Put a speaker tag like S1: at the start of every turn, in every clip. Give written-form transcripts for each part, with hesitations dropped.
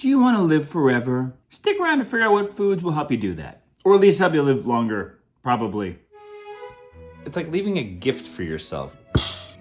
S1: Do you want to live forever? Stick around to figure out what foods will help you do that. Or at least help you live longer, probably. It's like leaving a gift for yourself.
S2: It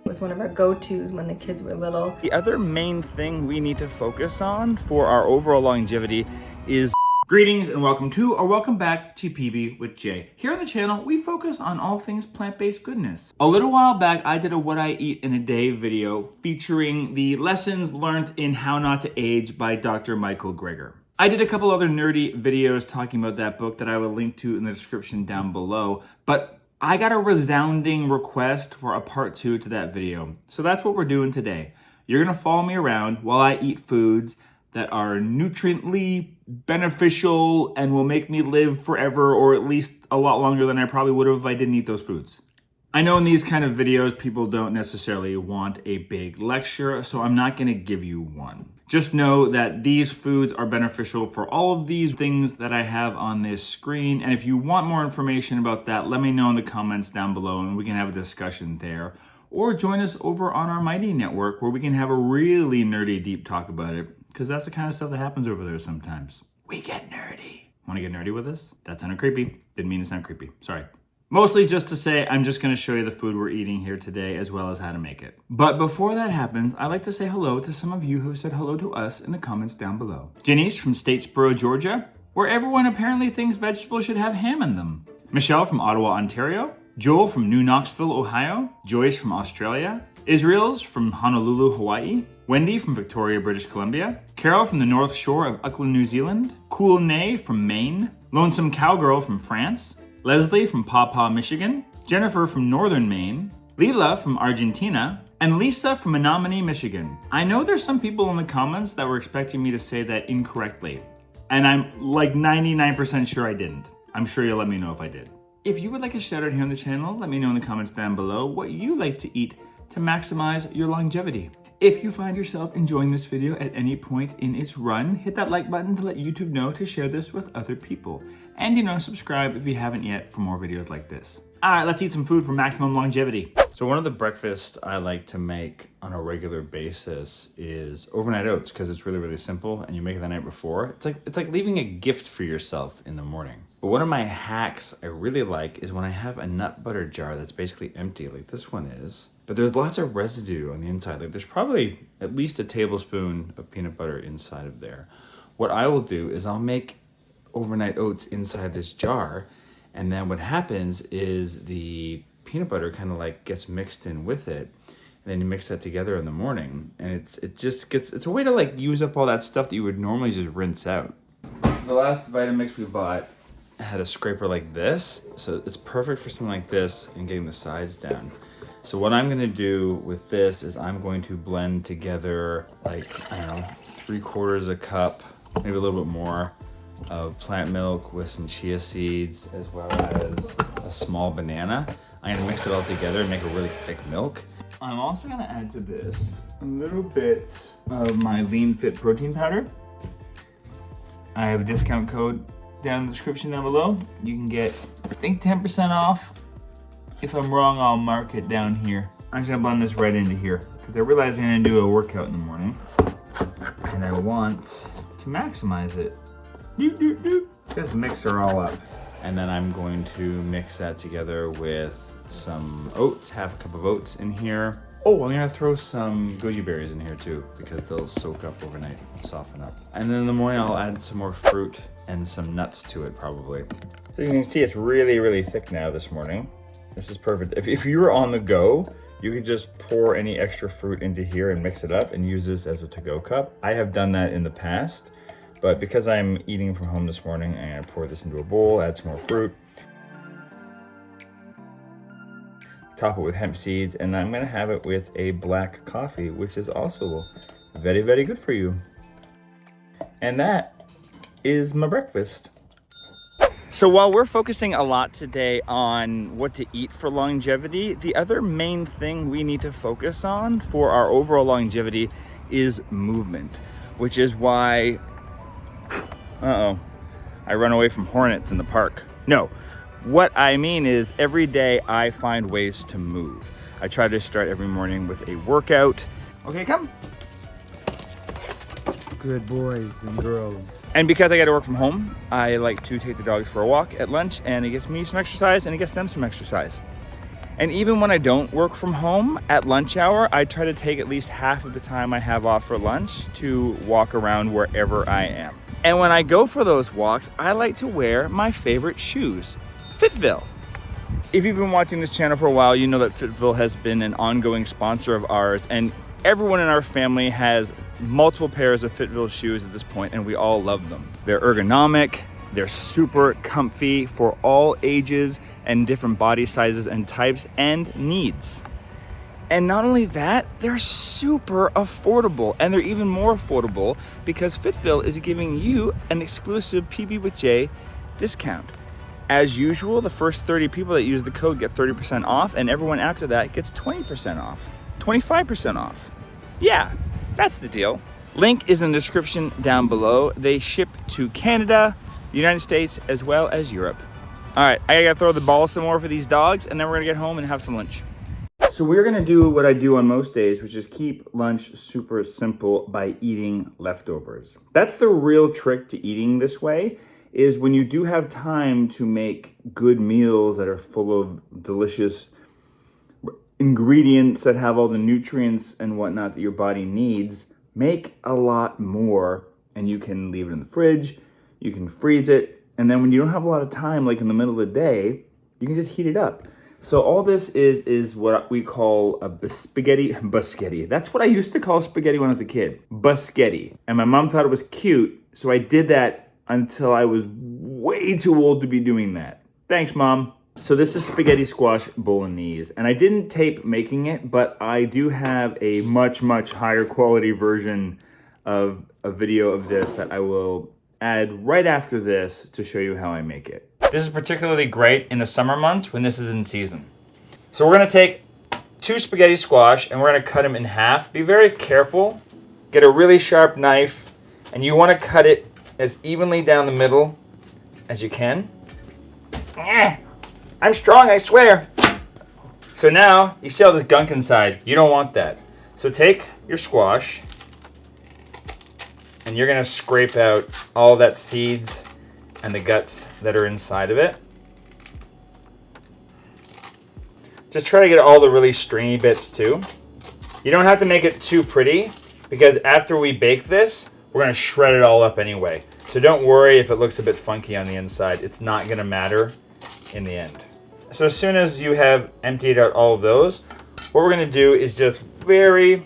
S2: was one of our go-tos when the kids were little.
S1: The other main thing we need to focus on for our overall longevity is greetings and welcome to or welcome back to PB with Jay. Here on the channel, we focus on all things plant-based goodness. A little while back, I did a what I eat in a day video featuring the lessons learned in How Not to Age by Dr. Michael Greger. I did a couple other nerdy videos talking about that book that I will link to in the description down below, but I got a resounding request for a part 2 to that video. So that's what we're doing today. You're gonna follow me around while I eat foods that are nutriently beneficial and will make me live forever, or at least a lot longer than I probably would have if I didn't eat those foods. I know in these kind of videos, people don't necessarily want a big lecture, so I'm not gonna give you one. Just know that these foods are beneficial for all of these things that I have on this screen. And if you want more information about that, let me know in the comments down below and we can have a discussion there. Or join us over on our Mighty Network where we can have a really nerdy deep talk about it, because that's the kind of stuff that happens over there sometimes. We get nerdy. Want to get nerdy with us? That sounded creepy. Didn't mean to sound creepy. Sorry. Mostly just to say, I'm just going to show you the food we're eating here today as well as how to make it. But before that happens, I'd like to say hello to some of you who have said hello to us in the comments down below. Janice from Statesboro, Georgia, where everyone apparently thinks vegetables should have ham in them. Michelle from Ottawa, Ontario. Joel from New Knoxville, Ohio. Joyce from Australia. Israel's from Honolulu, Hawaii. Wendy from Victoria, British Columbia. Carol from the North Shore of Auckland, New Zealand. Cool Nay from Maine. Lonesome Cowgirl from France. Leslie from Paw Paw, Michigan. Jennifer from Northern Maine. Leela from Argentina. And Lisa from Menominee, Michigan. I know there's some people in the comments that were expecting me to say that incorrectly. And I'm like 99% sure I didn't. I'm sure you'll let me know if I did. If you would like a shout out here on the channel, let me know in the comments down below what you like to eat to maximize your longevity. If you find yourself enjoying this video at any point in its run, hit that like button to let YouTube know to share this with other people. And subscribe if you haven't yet for more videos like this. All right, let's eat some food for maximum longevity. So one of the breakfasts I like to make on a regular basis is overnight oats, because it's really, really simple and you make it the night before. It's like leaving a gift for yourself in the morning. But one of my hacks I really like is when I have a nut butter jar that's basically empty, like this one is, but there's lots of residue on the inside. Like there's probably at least a tablespoon of peanut butter inside of there. What I will do is I'll make overnight oats inside this jar, and then what happens is the peanut butter kind of like gets mixed in with it, and then you mix that together in the morning, and it's a way to like use up all that stuff that you would normally just rinse out. The last Vitamix we bought had a scraper like this, so it's perfect for something like this and getting the sides down. So what I'm gonna do with this is I'm going to blend together like, I don't know, 3/4 cup, maybe a little bit more, of plant milk with some chia seeds as well as a small banana. I'm gonna mix it all together and make a really thick milk. I'm also gonna add to this a little bit of my Lean Fit protein powder. I have a discount code down in the description down below. You can get, I think, 10% off. If I'm wrong, I'll mark it down here. I'm just gonna blend this right into here because I realize I'm gonna do a workout in the morning and I want to maximize it. Just mix her all up. And then I'm going to mix that together with some oats, half a cup of oats in here. Oh, I'm gonna throw some goji berries in here too, because they'll soak up overnight and soften up. And then in the morning, I'll add some more fruit and some nuts to it probably. So you can see it's really, really thick now this morning. This is perfect. If you were on the go, you could just pour any extra fruit into here and mix it up and use this as a to-go cup. I have done that in the past, but because I'm eating from home this morning, I'm gonna pour this into a bowl, add some more fruit, top it with hemp seeds, and I'm gonna have it with a black coffee, which is also very, very good for you. And that is my breakfast. So while we're focusing a lot today on what to eat for longevity, the other main thing we need to focus on for our overall longevity is movement, which is why, I run away from hornets in the park. No, what I mean is every day I find ways to move. I try to start every morning with a workout. Okay, come.
S3: Good boys and girls.
S1: And because I got to work from home, I like to take the dogs for a walk at lunch, and it gets me some exercise and it gets them some exercise. And even when I don't work from home, at lunch hour, I try to take at least half of the time I have off for lunch to walk around wherever I am. And when I go for those walks, I like to wear my favorite shoes, Fitville. If you've been watching this channel for a while, you know that Fitville has been an ongoing sponsor of ours, and everyone in our family has multiple pairs of Fitville shoes at this point, and we all love them. They're ergonomic, they're super comfy for all ages and different body sizes and types and needs. And not only that, they're super affordable, and they're even more affordable because Fitville is giving you an exclusive PB with J discount. As usual, the first 30 people that use the code get 30% off, and everyone after that gets 20% off, 25% off. Yeah, that's the deal. Link is in the description down below. They ship to Canada, the United States, as well as Europe. All right, I gotta throw the ball some more for these dogs, and then we're gonna get home and have some lunch. So we're gonna do what I do on most days, which is keep lunch super simple by eating leftovers. That's the real trick to eating this way, is when you do have time to make good meals that are full of delicious ingredients that have all the nutrients and whatnot that your body needs, make a lot more, and you can leave it in the fridge, you can freeze it, and then when you don't have a lot of time, like in the middle of the day, you can just heat it up. So all this is what we call a spaghetti. That's what I used to call spaghetti when I was a kid, Spaghetti. And my mom thought it was cute, so I did that until I was way too old to be doing that. Thanks, Mom. So this is spaghetti squash bolognese, and I didn't tape making it, but I do have a much higher quality version of a video of this that I will add right after this to show you how I make it. This is particularly great in the summer months when this is in season. So we're gonna take 2 spaghetti squash and we're gonna cut them in half. Be very careful. Get a really sharp knife, and you wanna cut it as evenly down the middle as you can. I'm strong, I swear. So now, you see all this gunk inside. You don't want that. So take your squash, and you're gonna scrape out all that seeds and the guts that are inside of it. Just try to get all the really stringy bits too. You don't have to make it too pretty, because after we bake this, we're gonna shred it all up anyway. So don't worry if it looks a bit funky on the inside. It's not gonna matter in the end. So as soon as you have emptied out all of those, what we're gonna do is just very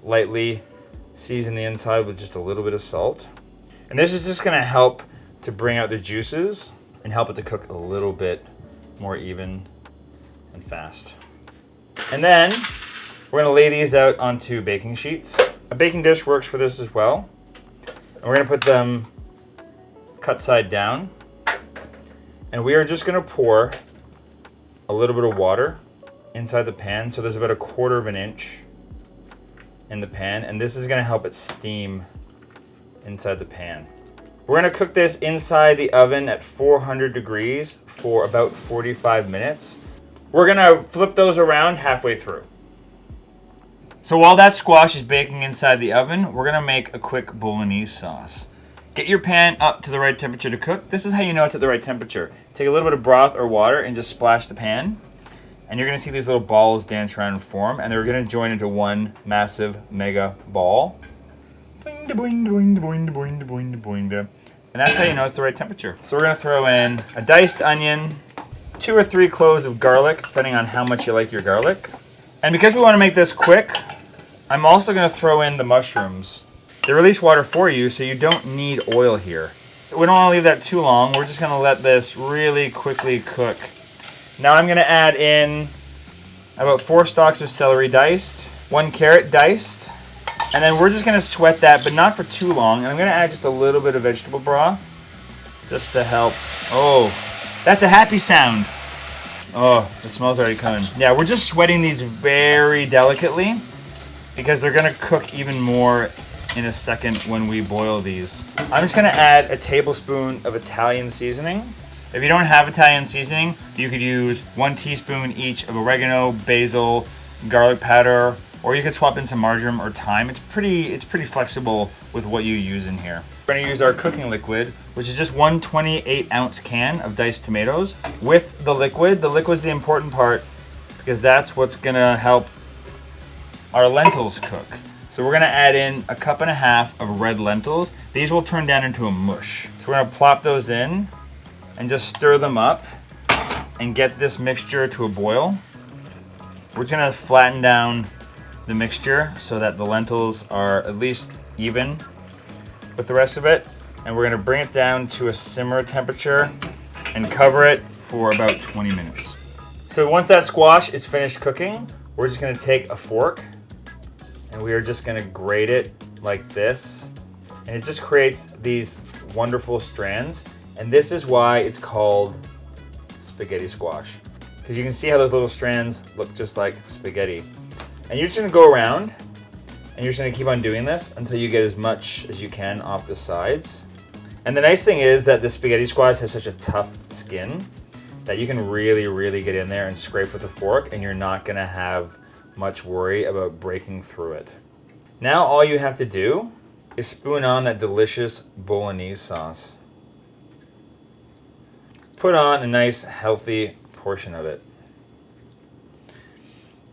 S1: lightly season the inside with just a little bit of salt. And this is just gonna help to bring out the juices and help it to cook a little bit more even and fast. And then we're gonna lay these out onto baking sheets. A baking dish works for this as well. And we're gonna put them cut side down. And we are just gonna pour a little bit of water inside the pan. So there's about 1/4 of an inch in the pan, and this is gonna help it steam inside the pan. We're gonna cook this inside the oven at 400 degrees for about 45 minutes. We're gonna flip those around halfway through. So while that squash is baking inside the oven, we're gonna make a quick bolognese sauce. Get your pan up to the right temperature to cook. This is how you know it's at the right temperature. Take a little bit of broth or water and just splash the pan. And you're gonna see these little balls dance around and form, and they're gonna join into one massive mega ball. And that's how you know it's the right temperature. So we're gonna throw in a diced onion, 2 or 3 cloves of garlic, depending on how much you like your garlic. And because we wanna make this quick, I'm also gonna throw in the mushrooms. They release water for you, so you don't need oil here. We don't wanna leave that too long. We're just gonna let this really quickly cook. Now I'm gonna add in about 4 stalks of celery diced, 1 carrot diced, and then we're just gonna sweat that, but not for too long. And I'm gonna add just a little bit of vegetable broth, just to help. Oh, that's a happy sound. Oh, the smell's already coming. Yeah, we're just sweating these very delicately because they're gonna cook even more in a second when we boil these. I'm just gonna add a tablespoon of Italian seasoning. If you don't have Italian seasoning, you could use 1 teaspoon each of oregano, basil, garlic powder, or you could swap in some marjoram or thyme. It's pretty flexible with what you use in here. We're gonna use our cooking liquid, which is just 128-ounce can of diced tomatoes with the liquid. The liquid's the important part because that's what's gonna help our lentils cook. So we're gonna add in 1.5 cups of red lentils. These will turn down into a mush. So we're gonna plop those in and just stir them up and get this mixture to a boil. We're just gonna flatten down the mixture so that the lentils are at least even with the rest of it. And we're gonna bring it down to a simmer temperature and cover it for about 20 minutes. So once that squash is finished cooking, we're just gonna take a fork and we are just gonna grate it like this. And it just creates these wonderful strands. And this is why it's called spaghetti squash. Because you can see how those little strands look just like spaghetti. And you're just gonna go around and you're just gonna keep on doing this until you get as much as you can off the sides. And the nice thing is that the spaghetti squash has such a tough skin that you can really get in there and scrape with a fork and you're not gonna have much worry about breaking through it. Now all you have to do is spoon on that delicious Bolognese sauce. Put on a nice healthy portion of it.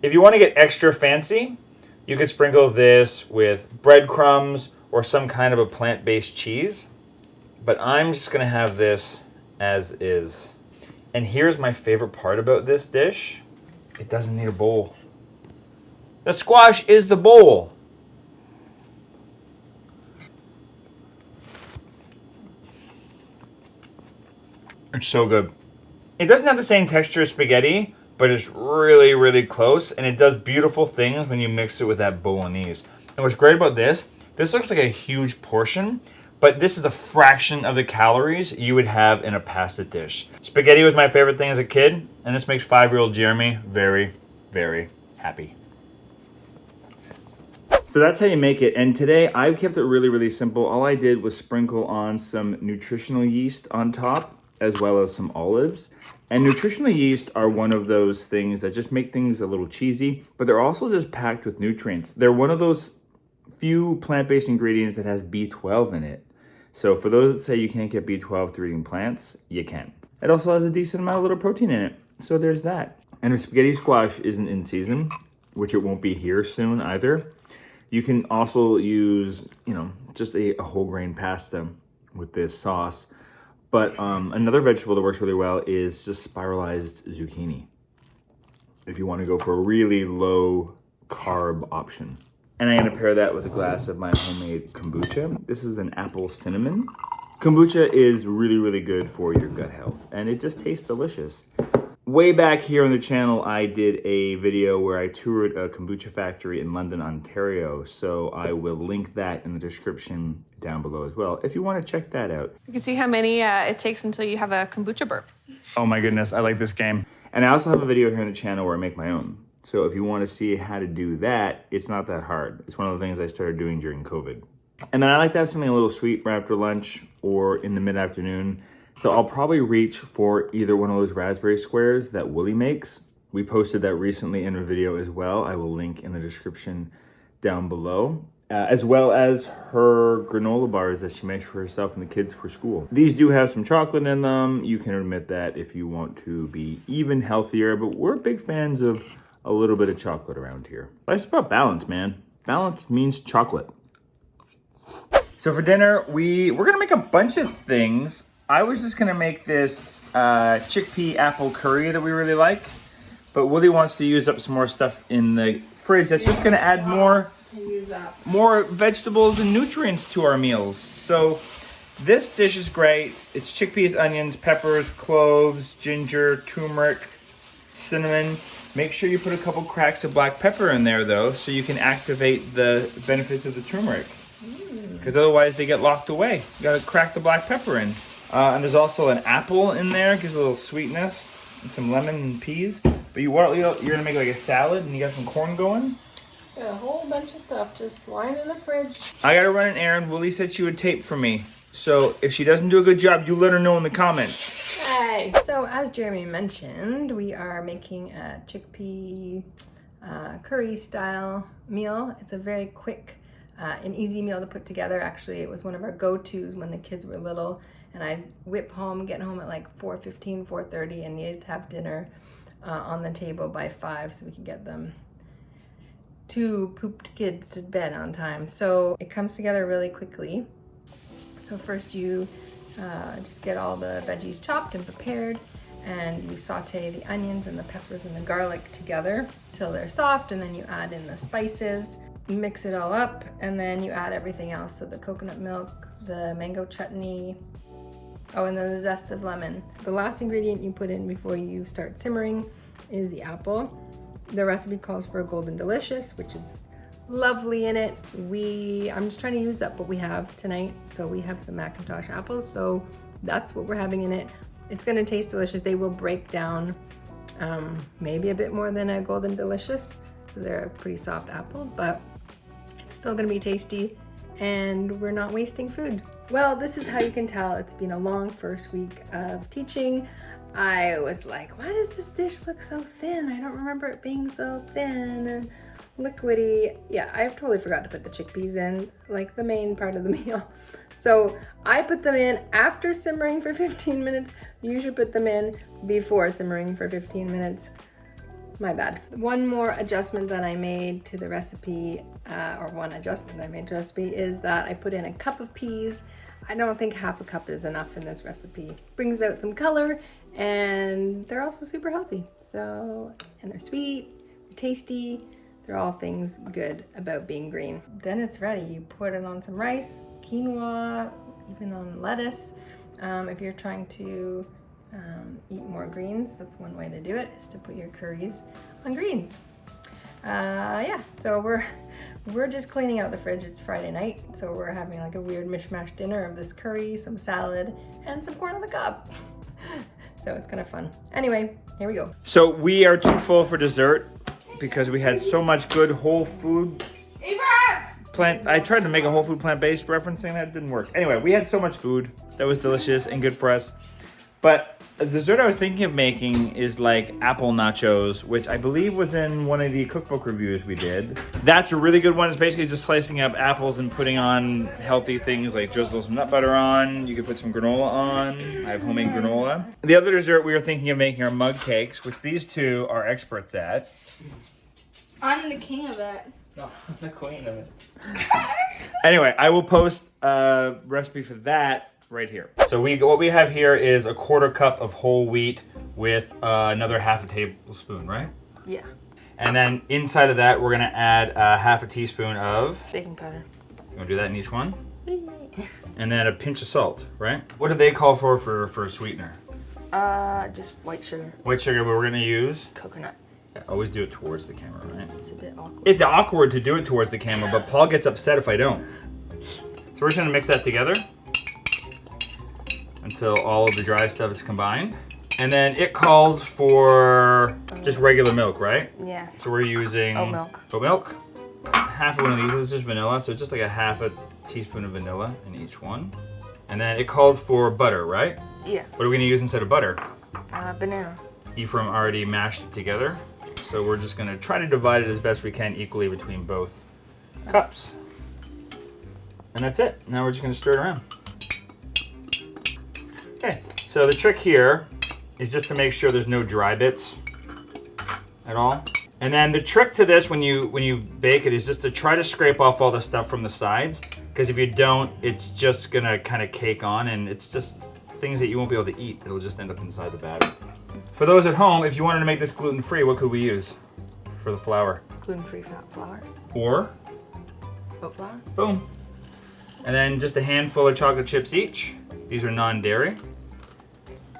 S1: If you want to get extra fancy, you could sprinkle this with breadcrumbs or some kind of a plant-based cheese. But I'm just gonna have this as is. And here's my favorite part about this dish. It doesn't need a bowl. The squash is the bowl. It's so good. It doesn't have the same texture as spaghetti, but it's really close, and it does beautiful things when you mix it with that bolognese. And what's great about this looks like a huge portion, but this is a fraction of the calories you would have in a pasta dish. Spaghetti was my favorite thing as a kid, and this makes 5-year-old Jeremy very happy. So that's how you make it. And today I kept it really simple. All I did was sprinkle on some nutritional yeast on top, as well as some olives. And nutritional yeast are one of those things that just make things a little cheesy, but they're also just packed with nutrients. They're one of those few plant-based ingredients that has B12 in it. So for those that say you can't get B12 through eating plants, you can. It also has a decent amount of little protein in it. So there's that. And if spaghetti squash isn't in season, which it won't be here soon either, you can also use, just a whole grain pasta with this sauce. But another vegetable that works really well is just spiralized zucchini, if you want to go for a really low carb option. And I'm gonna pair that with a glass of my homemade kombucha. This is an apple cinnamon. Kombucha is really good for your gut health, and it just tastes delicious. Way back here on the channel, I did a video where I toured a kombucha factory in London, Ontario. So I will link that in the description down below as well, if you want to check that out.
S4: You can see how many it takes until you have a kombucha burp.
S1: Oh my goodness, I like this game. And I also have a video here on the channel where I make my own. So if you want to see how to do that, it's not that hard. It's one of the things I started doing during COVID. And then I like to have something a little sweet right after lunch or in the mid-afternoon. So I'll probably reach for either one of those raspberry squares that Wooly makes. We posted that recently in a video as well. I will link in the description down below, as well as her granola bars that she makes for herself and the kids for school. These do have some chocolate in them. You can admit that if you want to be even healthier, but we're big fans of a little bit of chocolate around here. Life's about balance, man. Balance means chocolate. So for dinner, we're gonna make a bunch of things. I was just gonna make this chickpea apple curry that we really like, but Willie wants to use up some more stuff in the fridge that's just gonna add more vegetables and nutrients to our meals. So this dish is great. It's chickpeas, onions, peppers, cloves, ginger, turmeric, cinnamon. Make sure you put a couple cracks of black pepper in there though, so you can activate the benefits of the turmeric. Because otherwise they get locked away. You gotta crack the black pepper in. And there's also an apple in there, gives a little sweetness, and some lemon and peas. But you're gonna make like a salad, and you got some corn going.
S2: Got a whole bunch of stuff just lying in the fridge.
S1: I gotta run an errand. Willie said she would tape for me. So if she doesn't do a good job, you let her know in the comments.
S2: Hey! So as Jeremy mentioned, we are making a chickpea curry style meal. It's a very quick and easy meal to put together. Actually, it was one of our go-tos when the kids were little, and I'd whip home, get home at like 4:15, 4:30, and needed to have dinner on the table by 5 so we could get them 2 pooped kids to bed on time. So it comes together really quickly. So first you just get all the veggies chopped and prepared, and you saute the onions and the peppers and the garlic together till they're soft, and then you add in the spices, mix it all up, and then you add everything else. So the coconut milk, the mango chutney, oh, and then the zest of lemon. The last ingredient you put in before you start simmering is the apple. The recipe calls for a golden delicious, which is lovely in it. I'm just trying to use up what we have tonight. So we have some Macintosh apples, so that's what we're having in it. It's gonna taste delicious. They will break down maybe a bit more than a golden delicious because they're a pretty soft apple, but it's still gonna be tasty and we're not wasting food. Well, this is how you can tell it's been a long first week of teaching. I was like, why does this dish look so thin? I don't remember it being so thin and liquidy. Yeah, I totally forgot to put the chickpeas in, like the main part of the meal. So I put them in after simmering for 15 minutes. You should put them in before simmering for 15 minutes. My bad. One more adjustment that I made to the recipe, is that I put in a cup of peas. I don't think half a cup is enough in this recipe. Brings out some color, and they're also super healthy. So, and they're sweet, they're tasty. They're all things good about being green. Then it's ready. You put it on some rice, quinoa, even on lettuce. If you're trying to eat more greens, that's one way to do it, is to put your curries on greens. Yeah, so we're just cleaning out the fridge. It's Friday night, so we're having like a weird mishmash dinner of this curry, some salad, and some corn on the cob. So it's kind of fun. Anyway, here we go.
S1: So we are too full for dessert because we had so much good whole food plant. I tried to make a whole food plant-based reference thing that didn't work. Anyway, we had so much food that was delicious and good for us. But a dessert I was thinking of making is like Apple Nachos, which I believe was in one of the cookbook reviews we did. That's a really good one. It's basically just slicing up apples and putting on healthy things like drizzle some nut butter on. You could put some granola on. I have homemade granola. The other dessert we were thinking of making are mug cakes, which these two are experts at.
S4: I'm the king of it.
S1: No, I'm the queen of it. Anyway, I will post a recipe for that right here. So what we have here is a 1/4 cup of whole wheat with another 1/2 tablespoon, right?
S5: Yeah.
S1: And then inside of that, we're gonna add 1/2 teaspoon of
S5: Baking powder.
S1: You wanna do that in each one? And then a pinch of salt, right? What do they call for a sweetener?
S5: Just white sugar.
S1: White sugar, but we're gonna use?
S5: Coconut.
S1: Yeah, always do it towards the camera, right?
S5: It's a bit awkward.
S1: It's awkward to do it towards the camera, but Paul gets upset if I don't. So we're just gonna mix that together until all of the dry stuff is combined. And then it called for just regular milk, right?
S5: Yeah.
S1: So we're using
S5: Oat milk.
S1: Oat milk. 1/2 of one of these is just vanilla, so it's just like a 1/2 teaspoon of vanilla in each one. And then it called for butter, right?
S5: Yeah.
S1: What are we gonna use instead of butter?
S5: Banana.
S1: Ephraim already mashed it together. So we're just gonna try to divide it as best we can equally between both cups. And that's it. Now we're just gonna stir it around. Okay, so the trick here is just to make sure there's no dry bits at all. And then the trick to this when you bake it is just to try to scrape off all the stuff from the sides, because if you don't, it's just gonna kind of cake on, and it's just things that you won't be able to eat. It'll just end up inside the batter. For those at home, if you wanted to make this gluten-free, what could we use for the flour?
S5: Gluten-free flour.
S1: Or,
S5: Oat flour.
S1: boom. And then just a handful of chocolate chips each. These are non-dairy.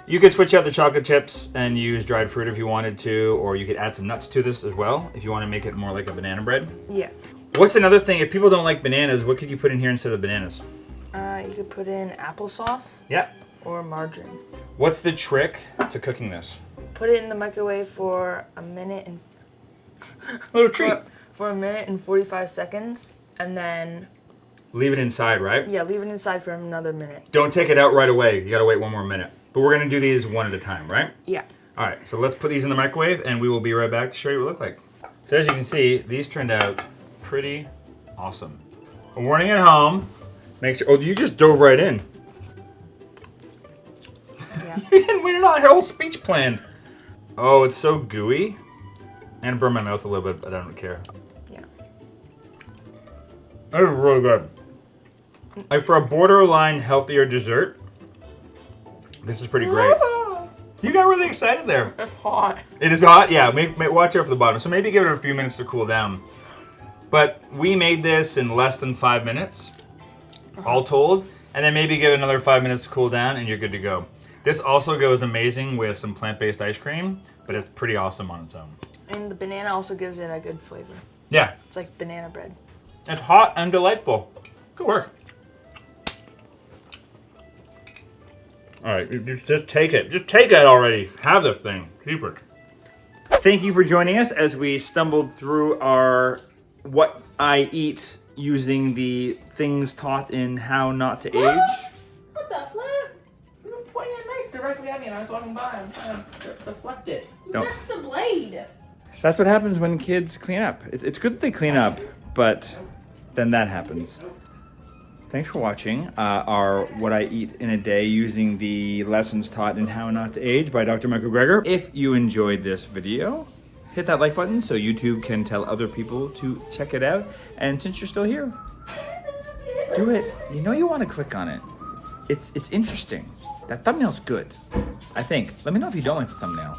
S1: You could switch out the chocolate chips and use dried fruit if you wanted to, or you could add some nuts to this as well if you want to make it more like a banana bread.
S5: Yeah.
S1: What's another thing? If people don't like bananas, what could you put in here instead of bananas?
S5: You could put in applesauce.
S1: Yep.
S5: Or margarine.
S1: What's the trick to cooking this?
S5: Put it in the microwave for a minute and
S1: Little treat.
S5: for a minute and 45 seconds, and then
S1: Leave it inside, right?
S5: yeah, leave it inside for another minute.
S1: Don't take it out right away. You gotta wait one more minute. But we're gonna do these one at a time, right?
S5: Yeah.
S1: All right, so let's put these in the microwave and we will be right back to show you what it looks like. So as you can see, these turned out pretty awesome. A warning at home. Make sure. Oh, you just dove right in.
S5: Yeah.
S1: You didn't wait on your whole speech planned. Oh, it's so gooey. And it burned my mouth a little bit, but I don't care.
S5: Yeah.
S1: That is really good. Like for a borderline healthier dessert, this is pretty great. You got really excited there.
S5: It's hot.
S1: It is hot? Yeah, watch out for the bottom. So maybe give it a few minutes to cool down. But we made this in less than 5 minutes, all told. And then maybe give it another 5 minutes to cool down and you're good to go. This also goes amazing with some plant-based ice cream, but it's pretty awesome on its own.
S5: And the banana also gives it a good flavor.
S1: Yeah.
S5: It's like banana bread.
S1: It's hot and delightful. Good work. All right, just take it. Just take it already. Have this thing. Keep it. Thank you for joining us as we stumbled through our what I eat using the things taught in How Not to Age.
S4: What the flip?
S1: You were pointing a knife directly at me and I was walking by. I'm trying to deflect it. Don't.
S4: That's the blade.
S1: That's what happens when kids clean up. It's good that they clean up, but then that happens. Thanks for watching our What I Eat in a Day using the lessons taught in How Not to Age by Dr. Michael Greger. If you enjoyed this video, hit that like button so YouTube can tell other people to check it out. And since you're still here, do it. You know you want to click on it. It's interesting. That thumbnail's good, I think. Let me know if you don't like the thumbnail.